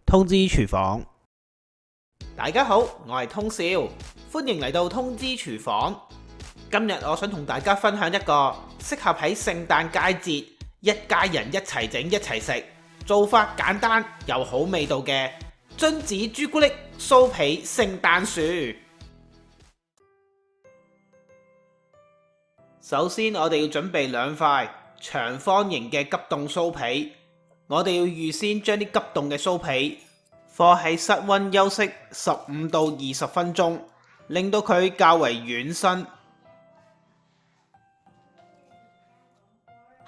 通知廚房。大家好，我係通少，歡迎嚟到通知廚房。今日我想同大家分享一個適合喺聖誕佳節一家人一齊整一齊食，做法簡單又好味道嘅榛子朱古力酥皮聖誕樹。首先我哋要準備2塊長方形嘅急凍酥皮，我哋要預先將啲急凍嘅酥皮放喺室溫休息15到20分鐘，令到佢較為軟身。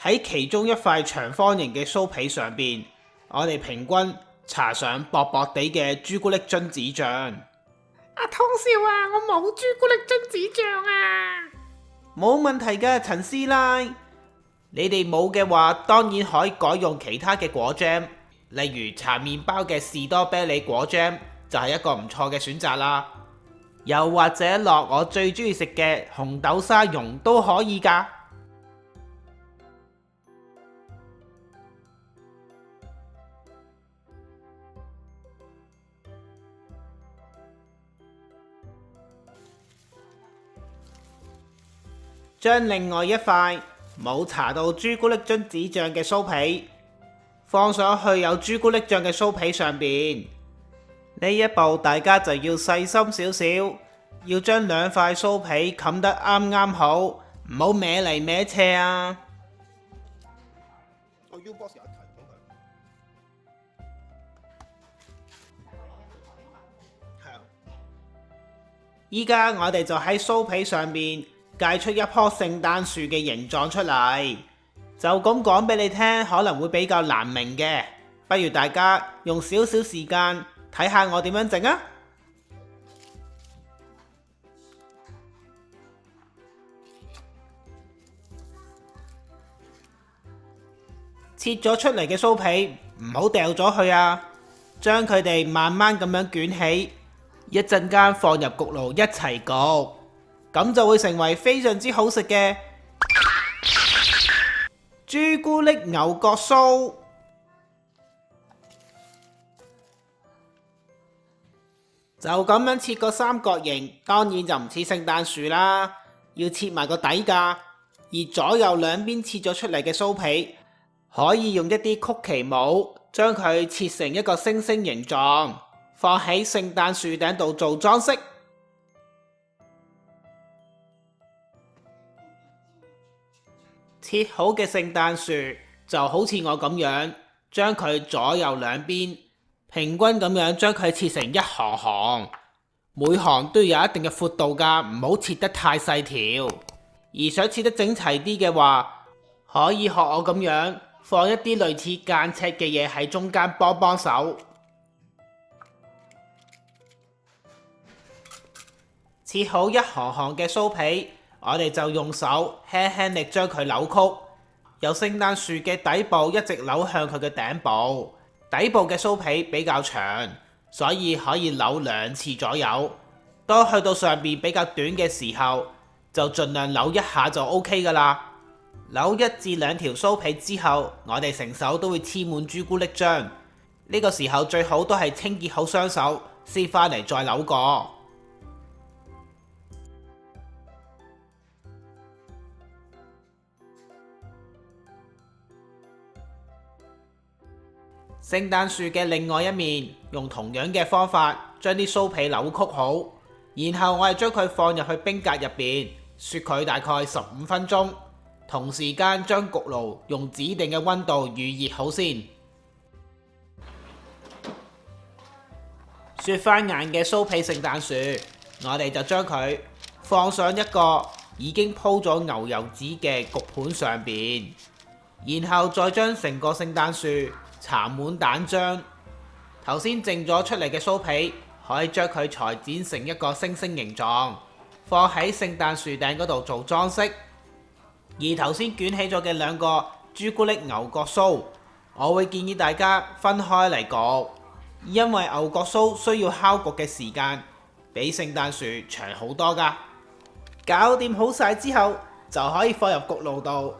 喺其中一塊長方形嘅酥皮上邊，我哋平均搽上薄薄地嘅朱古力榛子醬。阿通少啊，我冇朱古力榛子醬啊！冇問題㗎，陳師奶。你哋冇嘅話，當然可以改用其他嘅果醬，例如搽麵包嘅士多啤梨果醬就係一個唔錯嘅選擇啦。又或者落我最中意食嘅紅豆沙蓉都可以㗎。將另外一塊冇搽到朱古力榛子醬嘅酥皮放上去有朱古力醬嘅酥皮上邊。呢一步大家就要細心少少，要將2塊酥皮冚得啱啱好，唔好歪嚟歪斜啊！依家我哋就喺酥皮上面界出一棵聖誕樹嘅形狀出嚟，就咁講俾你聽，可能會比較難明嘅，不如大家用少少時間睇下我點樣整啊！切咗出嚟嘅酥皮唔好掉咗佢啊，將佢哋慢慢咁樣捲起，一陣間放入焗爐一齊焗。咁就會成為非常之好食嘅朱古力牛角酥。就咁樣切個三角形，當然就唔似聖誕樹啦，要切埋個底架。而左右兩邊切咗出嚟嘅酥皮，可以用一啲曲奇帽將佢切成一個星星形狀，放喺聖誕樹頂度做裝飾。切好嘅聖誕樹就好似我咁樣，將佢左右兩邊平均咁樣將佢切成一行行，每行都要有一定嘅闊度㗎，唔好切得太細條。而想切得整齊啲嘅話，可以學我咁樣放一啲類似間尺嘅嘢喺中間幫手。切好一行行嘅酥皮，我哋就用手輕輕力將佢扭曲，由聖誕樹嘅底部一直扭向佢嘅頂部。底部嘅酥皮比較長，所以可以扭2次左右。當去到上邊比較短嘅時候，就盡量扭一下就 OK 㗎喇。扭1至2條酥皮之後，我哋成手都會黐滿朱古力漿。呢個時候最好都係清潔好雙手先返嚟再扭過。聖誕樹嘅另外一面，用同樣嘅方法將啲酥皮扭曲好，然後我哋將佢放入去冰格入邊雪佢大概15分鐘，同時間將焗爐用指定嘅溫度預熱好先。雪翻硬嘅酥皮聖誕樹，我哋就將佢放上一個已經鋪咗牛油紙嘅焗盤上邊，然後再將成個聖誕樹搽滿蛋漿。頭先剩咗出嚟嘅酥皮，可以將佢裁剪成一個星星形狀，放喺聖誕樹頂嗰度做裝飾。而頭先捲起咗嘅2個朱古力牛角酥，我會建議大家分開嚟焗，因為牛角酥需要烤焗嘅時間比聖誕樹長好多㗎。搞掂好晒之後，就可以放入焗爐度，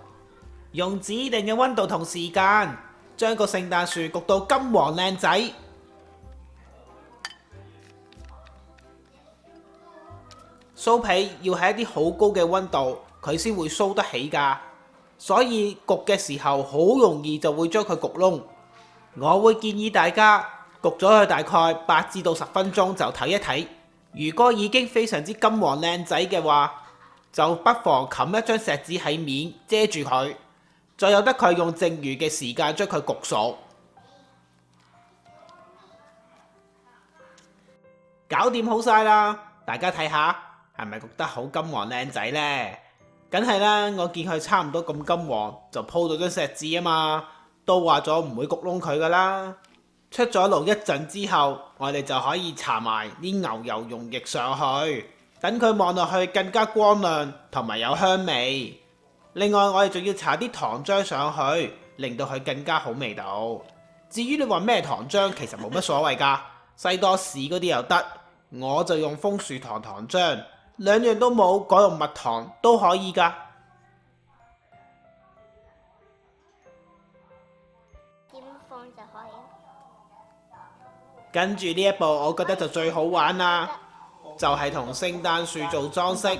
用指定嘅溫度同時間，將個聖誕樹焗到金黃靚仔。酥皮要喺一啲好高嘅溫度，佢先會酥得起㗎。所以焗嘅時候好容易就會將佢焗燶。我會建議大家焗咗佢大概8至到10分鐘就睇一睇。如果已經非常之金黃靚仔嘅話，就不妨冚一張錫紙喺面遮住佢，再由得佢用剩餘嘅時間將佢焗熟。搞掂好晒啦，大家睇下係咪焗得好金黃靚仔呢？梗係啦，我見佢差唔多咁金黃，就鋪到張錫紙啊嘛，都話咗唔會焗燶佢噶啦。出咗爐一陣之後，我哋就可以搽埋啲牛油溶液上去，等佢望落去更加光亮同埋有香味。另外我哋仲要搽啲糖漿上去，令到佢更加好味道。至於你話咩糖漿，其實冇乜所謂噶，西多士嗰啲又得，我就用楓樹糖糖漿。兩樣都冇，改用蜜糖都可以㗎。點放就可以。跟住呢一步，我覺得就最好玩啦，就係同聖誕樹做裝飾。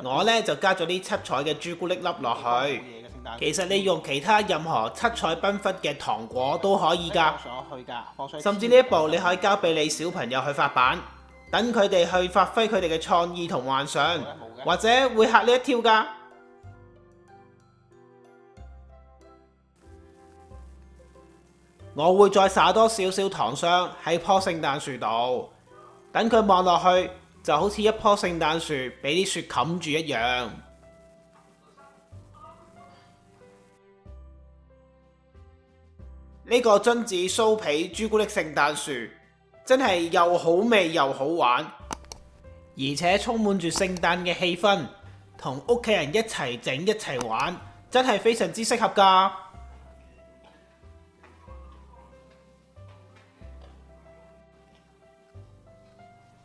我呢就加咗啲七彩嘅朱古力粒落去。其實你用其他任何七彩繽紛嘅糖果都可以㗎。甚至呢一步你可以交俾你小朋友去發版。等佢哋去發揮佢哋嘅創意同幻想，或者會嚇你一跳㗎。我會再灑多少少糖霜喺棵聖誕樹度，等佢望落去就好似一棵聖誕樹俾啲雪冚住一樣。呢個榛子酥皮朱古力聖誕樹真係又好味又好玩，而且充滿住聖誕嘅氣氛，同屋企人一齊整一齊玩，真係非常之適合㗎。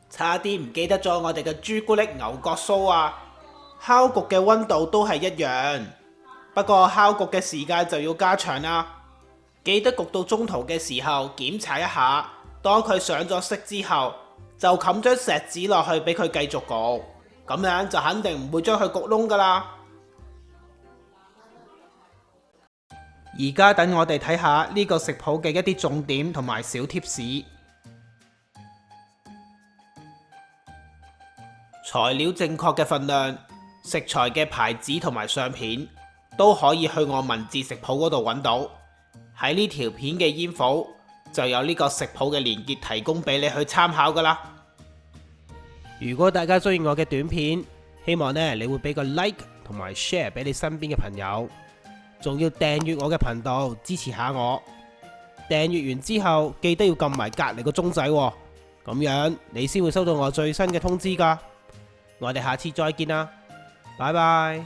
差啲唔記得咗我哋嘅朱古力牛角酥啊！烤焗嘅溫度都係一樣，不過烤焗嘅時間就要加長啦。記得焗到中途嘅時候檢查一下。當佢上咗色之後，就冚張錫紙落去俾佢繼續焗，咁樣就肯定唔會將佢焗燶噶啦。而家等我哋睇下呢個食譜嘅一啲重點同埋小貼士。材料正確嘅份量、食材嘅牌子同埋相片都可以去我文字食譜嗰度揾到。喺呢條片嘅煙火就有呢個食譜嘅連結提供俾你去參考噶啦。如果大家中意我嘅短片，希望你會俾個 like 同埋 share 俾你身邊嘅朋友，仲要訂閱我嘅頻道支持下我。訂閱完之後記得要撳埋隔籬個鐘仔，咁樣你先會收到我最新嘅通知噶。我哋下次再見啦，拜拜。